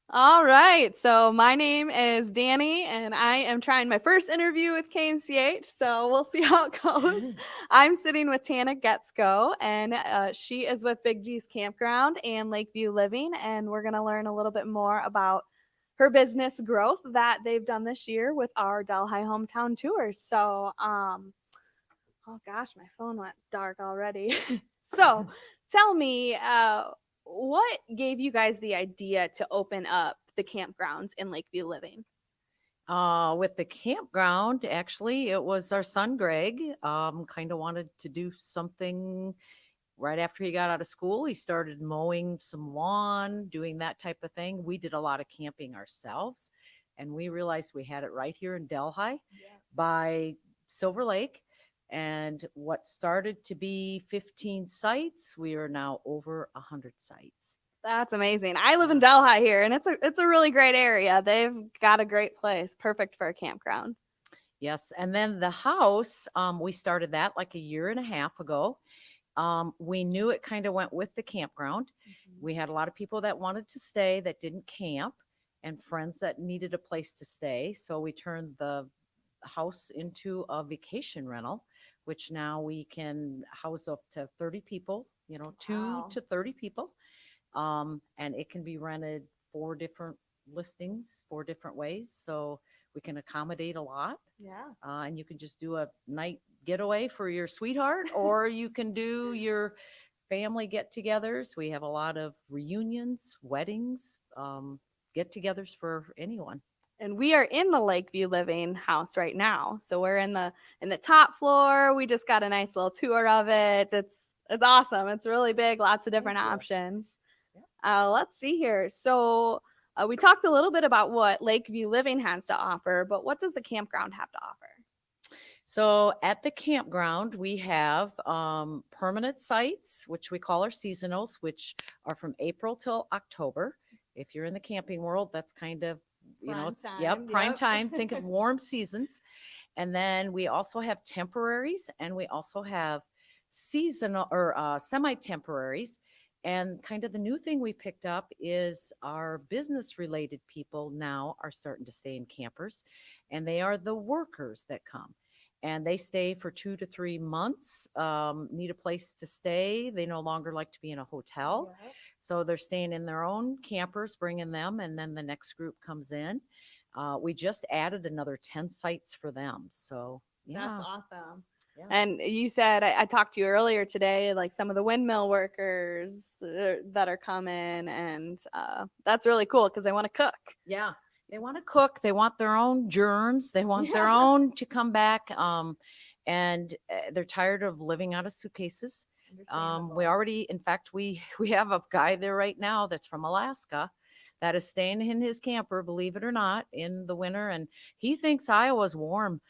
All right. So my name is Danny, and I am trying my first interview with KMCH. So we'll see how it goes. I'm sitting with Tana Getsko, and she is with Big G's Campground and Lakeview Living, and we're going to learn a little bit more about her business growth that they've done this year with our Delhi hometown tours. Oh gosh, my phone went dark already. So tell me, what gave you guys the idea to open up the campgrounds in Lakeview Living? With the campground, actually, it was our son Greg. Kind of wanted to do something right after he got out of school. He started mowing some lawn, doing that type of thing. We did a lot of camping ourselves, and we realized we had it right here in Delhi by Silver Lake. And what started to be 15 sites, we are now over 100 sites. That's amazing. I live in Yeah. Delhi here, and it's a really great area. They've got a great place, perfect for a campground. Yes. And then the house, we started that like a year and a half ago. We knew it kind of went with the campground. We had a lot of people that wanted to stay that didn't camp and friends that needed a place to stay. So we turned the house into a vacation rental, which now we can house up to 30 people, two Wow. to 30 people. And it can be rented four different listings, four different ways. So we can accommodate a lot. Yeah. And you can just do a night getaway for your sweetheart, or you can do your family get togethers. We have a lot of reunions, weddings, get togethers for anyone. And we are in the Lakeview Living house right now. So we're in the top floor. We just got a nice little tour of it. It's awesome. It's really big, lots of Thank different you. options. Yeah. Let's see here. So we talked a little bit about what Lakeview Living has to offer, but what does the campground have to offer? So at the campground, we have permanent sites, which we call our seasonals, which are from April till October. If you're in the camping world, that's kind of, Prime it's, yep, time. prime Yep. time. Think of warm seasons. And then we also have temporaries and we also have seasonal or semi temporaries. And kind of the new thing we picked up is our business related people now are starting to stay in campers, and they are the workers that come. And they stay for 2 to 3 months, need a place to stay. They no longer like to be in a hotel. Yep. So they're staying in their own campers, bringing them, and then the next group comes in. We just added another 10 sites for them. So, That's yeah. awesome. Yeah. And you said I talked to you earlier today, like some of the windmill workers that are coming, and that's really cool because they want to cook. Yeah. They want to cook. They want their own germs. They want their Yeah, own to come back. And they're tired of living out of suitcases. We understandable. already, in fact, we have a guy there right now that's from Alaska that is staying in his camper, believe it or not, in the winter, and he thinks Iowa's warm.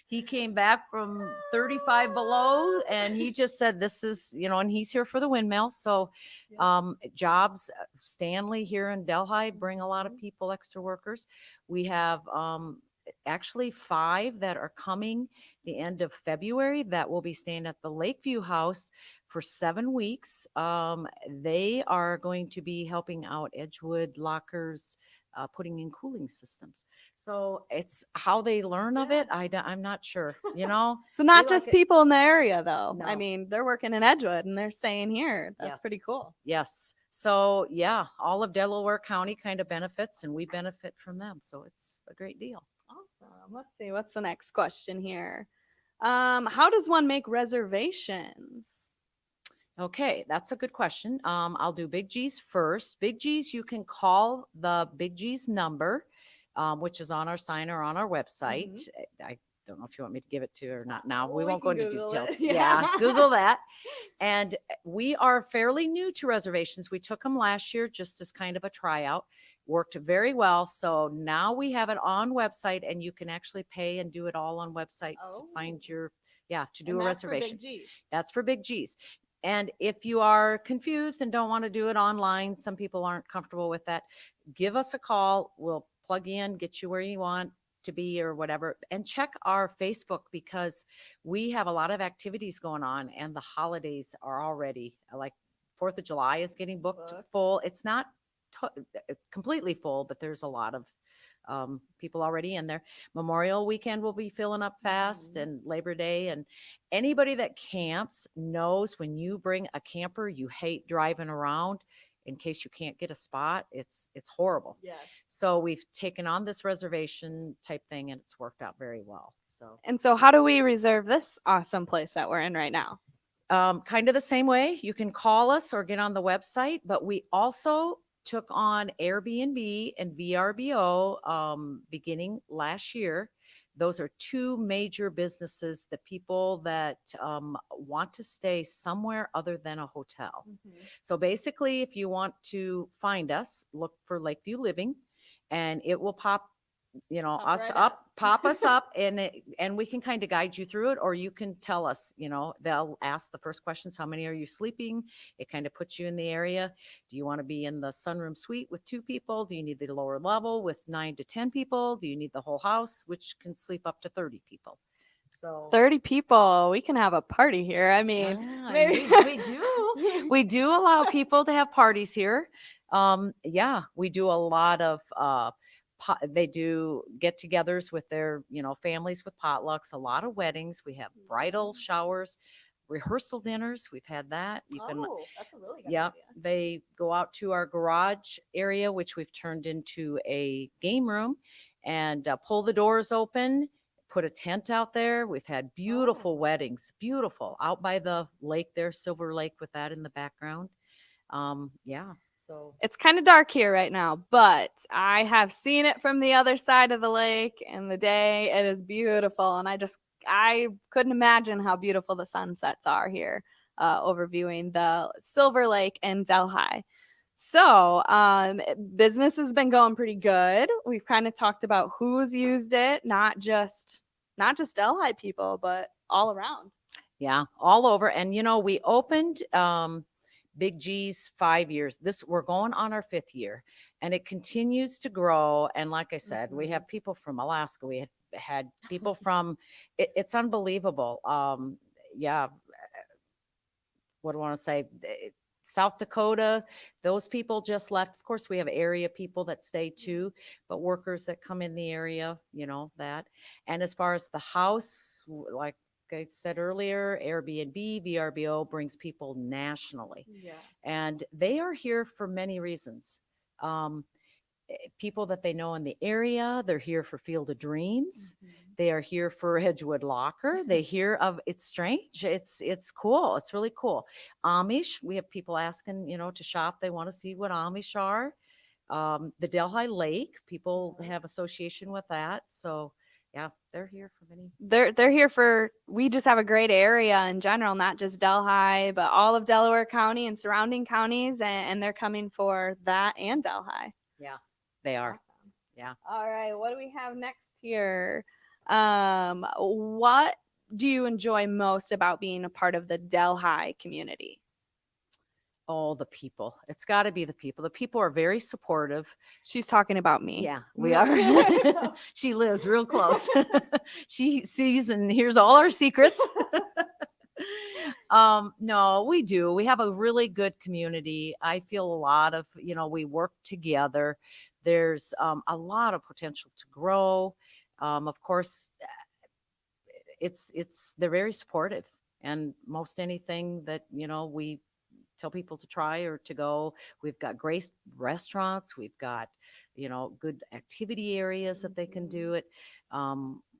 He came back from 35 below and he just said this is, and he's here for the windmill. So jobs, Stanley here in Delhi bring a lot of people, extra workers. We have actually 5 that are coming the end of February that will be staying at the Lakeview house for 7 weeks. They are going to be helping out Edgewood lockers, putting in cooling systems. So it's how they learn of Yeah. it. I'm not sure. So They not like just it. people in the area though. I No. mean, they're working in Edgewood and they're staying here. That's Yes. pretty cool. Yes. So yeah, all of Delaware County kind of benefits, and we benefit from them. So it's a great deal. Awesome. Let's see. What's the next question here? How does one make reservations? Okay, that's a good question. I'll do Big G's first. Big G's, you can call the Big G's number, which is on our sign or on our website. Mhm. I don't know if you want me to give it to you or not now. Well, We we won't go can into Google it. details. Yeah, Yeah. Google that. And we are fairly new to reservations. We took them last year just as kind of a tryout. Worked very well. So now we have it on website, and you can actually pay and do it all on website to Oh. find your, yeah, to do And a that's for reservation. Big G. That's for Big G's. And if you are confused and don't want to do it online, some people aren't comfortable with that, give us a call. We'll plug in, get you where you want to be or whatever. And check our Facebook because we have a lot of activities going on, and the holidays are already like 4th of July is getting booked Book. full. It's not completely full, but there's a lot of people already in there. Memorial weekend will be filling up fast, and Labor Day. And anybody that camps knows when you bring a camper, you hate driving around in case you can't get a spot. It's horrible. Yes. So we've taken on this reservation type thing, and it's worked out very well. So And so, how do we reserve this awesome place that we're in right now? kind of the same way. You can call us or get on the website, but we also took on Airbnb and VRBO beginning last year. Those are two major businesses that people that want to stay somewhere other than a hotel. So basically, if you want to find us, look for Lakeview Living, and it will pop Pop us right up, pop us up, and we can kind of guide you through it, or you can tell us, they'll ask the first questions: how many are you sleeping? It kind of puts you in the area. Do you want to be in the sunroom suite with 2 people? Do you need the lower level with 9 to 10 people? Do you need the whole house, which can sleep up to 30 people? So 30 people. We can have a party here. I mean, yeah, maybe we do. We do allow people to have parties here. Yeah, we do a lot of they do get-togethers with their, families with potlucks, a lot of weddings. We have bridal showers, rehearsal dinners. We've had that. You can, that's a really good yeah, idea. they go out to our garage area, which we've turned into a game room, and pull the doors open, put a tent out there. We've had beautiful weddings, beautiful, out by the lake there, Silver Lake, with that in the background. Yeah. So It's kind of dark here right now, but I have seen it from the other side of the lake in the day. It is beautiful, and I couldn't imagine how beautiful the sunsets are here, overviewing the Silver Lake and Delhi. So, business has been going pretty good. We've kind of talked about who's used it, not just Delhi people, but all around. yeah, all over. And we opened Big G's 5 years. We're going on our 5th year, and it continues to grow. And like I said, we have people from Alaska. We had people from. It's unbelievable. Yeah, what do I want to say? South Dakota, those people just left. Of course, we have area people that stay too, but workers that come in the area, that. And as far as the house, like I said earlier, Airbnb, VRBO brings people nationally. Yeah. And they are here for many reasons. People that they know in the area, they're here for Field of Dreams. They are here for Edgewood Locker. They hear of, it's strange. It's cool. It's really cool. Amish, we have people asking, to shop. They want to see what Amish are. The Delhi Lake, people have association with that. So yeah, they're here for many. They're here for. We just have a great area in general, not just Delhi, but all of Delaware County and surrounding counties, and they're coming for that and Delhi. Yeah, they are. Awesome. Yeah. All right, what do we have next here? What do you enjoy most about being a part of the Delhi community? Oh, the people. It's got to be the people. The people are very supportive. She's talking about me. Yeah, we are. She lives real close. She sees and hears all our secrets. No, we do. We have a really good community. I feel a lot of, we work together. There's a lot of potential to grow. Of course, they're very supportive, and most anything that, we tell people to try or to go. We've got great restaurants. We've got, good activity areas that they can do it.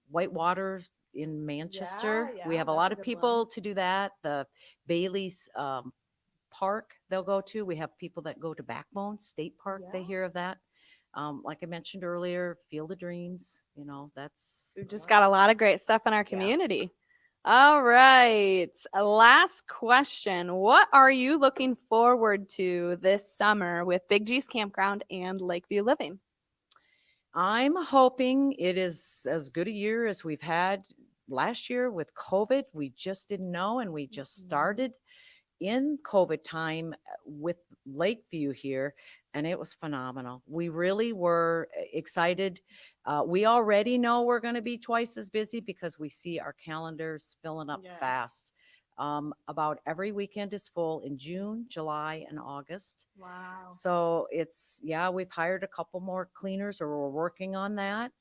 Whitewater in Manchester. Yeah, We have a that's lot a of good people one. to do that. The Bailey's Park they'll go to. We have people that go to Backbone State Park. They Yeah. hear of that. Like I mentioned earlier, Field of Dreams. That's We've just got a lot of great stuff in our Yeah. community. All right. Last question. What are you looking forward to this summer with Big G's Campground and Lakeview Living? I'm hoping it is as good a year as we've had last year with COVID. We just didn't know, and we just started in COVID time with Lakeview here, and it was phenomenal. We really were excited. We already know we're going to be twice as busy because we see our calendars filling up Yeah. fast. About every weekend is full in June, July, and August. Wow. So we've hired a couple more cleaners, or we're working on that.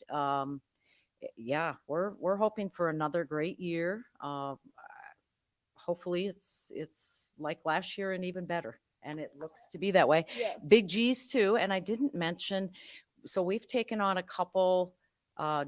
Yeah, we're hoping for another great year. Hopefully it's like last year and even better. And it looks to be that way. Yeah. Big G's too. And I didn't mention, so we've taken on a couple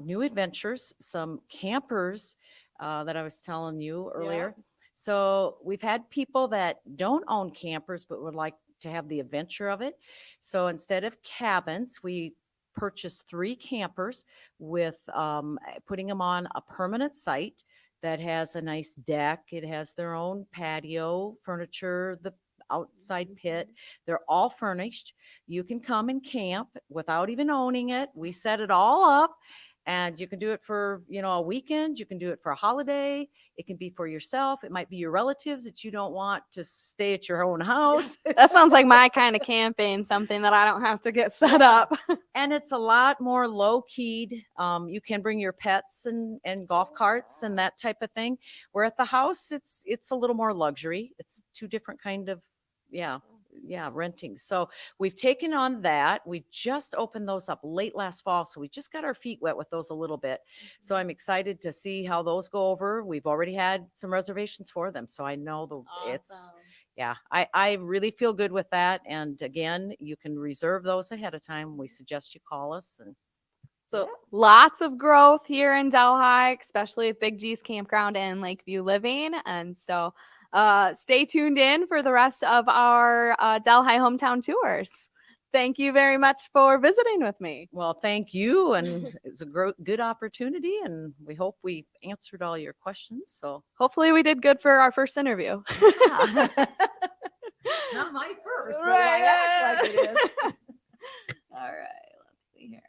new adventures, some campers that I was telling you earlier. So we've had people that don't own campers but would like to have the adventure of it. So instead of cabins, we purchased 3 campers with putting them on a permanent site that has a nice deck. It has their own patio, furniture, the outside pit. They're all furnished. You can come and camp without even owning it. We set it all up, and you can do it for, a weekend. You can do it for a holiday. It can be for yourself. It might be your relatives that you don't want to stay at your own house. That sounds like my kind of camping, something that I don't have to get set up. And it's a lot more low keyed. You can bring your pets and golf carts and that type of thing. Where at the house, it's a little more luxury. It's 2 different kind of, renting. So we've taken on that. We just opened those up late last fall. So we just got our feet wet with those a little bit. So I'm excited to see how those go over. We've already had some reservations for them. So I know I really feel good with that. And again, you can reserve those ahead of time. We suggest you call us. And so lots of growth here in Delhi, especially at Big G's Campground and Lakeview Living. And so stay tuned in for the rest of our Delhi hometown tours. Thank you very much for visiting with me. Well, thank you. And it was a good opportunity. And we hope we answered all your questions. So hopefully we did good for our first interview. Yeah. Not my first, but I act like it is. All right, let's see here.